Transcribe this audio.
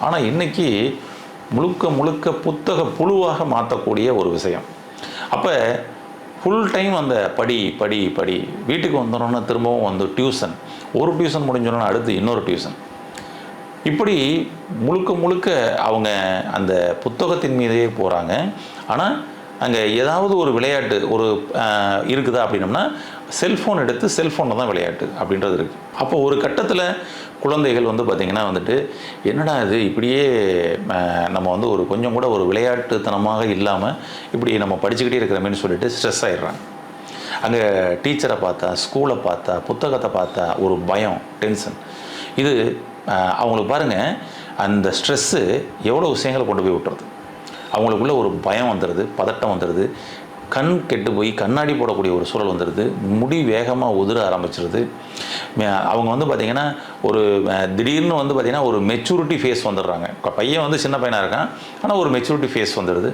ஆனால் இன்றைக்கி முழுக்க முழுக்க புத்தக புழுவாக மாற்றக்கூடிய ஒரு விஷயம். அப்போ ஃபுல் டைம் அந்த படி படி படி, வீட்டுக்கு வந்துடணுன்னா திரும்பவும் வந்து டியூஷன், ஒரு டியூஷன் முடிஞ்சோன்னா அடுத்து இன்னொரு டியூஷன், இப்படி முழுக்க முழுக்க அவங்க அந்த புத்தகத்தின் மீதே போகிறாங்க. ஆனால் அங்கே ஏதாவது ஒரு விளையாட்டு ஒரு இருக்குதா அப்படின்னம்னா செல்ஃபோன் எடுத்து செல்ஃபோனில் தான் விளையாட்டு அப்படின்றது இருக்குது. அப்போ ஒரு கட்டத்தில் குழந்தைகள் வந்து பார்த்திங்கன்னா வந்துட்டு என்னடா இது இப்படியே நம்ம வந்து ஒரு கொஞ்சம் கூட ஒரு விளையாட்டுத்தனமாக இல்லாமல் இப்படி நம்ம படிச்சுக்கிட்டே இருக்கிறோமேன்னு சொல்லிட்டு ஸ்ட்ரெஸ் ஆகிடுறாங்க. அங்கே டீச்சரை பார்த்தா, ஸ்கூலை பார்த்தா, புத்தகத்தை பார்த்தா ஒரு பயம், டென்ஷன். இது அவங்களுக்கு பாருங்கள், அந்த ஸ்ட்ரெஸ்ஸு எவ்வளோ விஷயங்களை கொண்டு போய் விட்டுறது. அவங்களுக்குள்ள ஒரு பயம் வந்துடுது, பதட்டம் வந்துடுது, கண் கெட்டு போய் கண்ணாடி போடக்கூடிய ஒரு சூழல் வந்துடுது, முடி வேகமாக உதிர ஆரம்பிச்சிருது. அவங்க வந்து பார்த்திங்கன்னா ஒரு திடீர்னு வந்து பார்த்திங்கன்னா ஒரு மெச்சூரிட்டி ஃபேஸ் வந்துடுறாங்க. பையன் வந்து சின்ன பையனாக இருக்கான், ஆனால் ஒரு மெச்சூரிட்டி ஃபேஸ் வந்துடுது.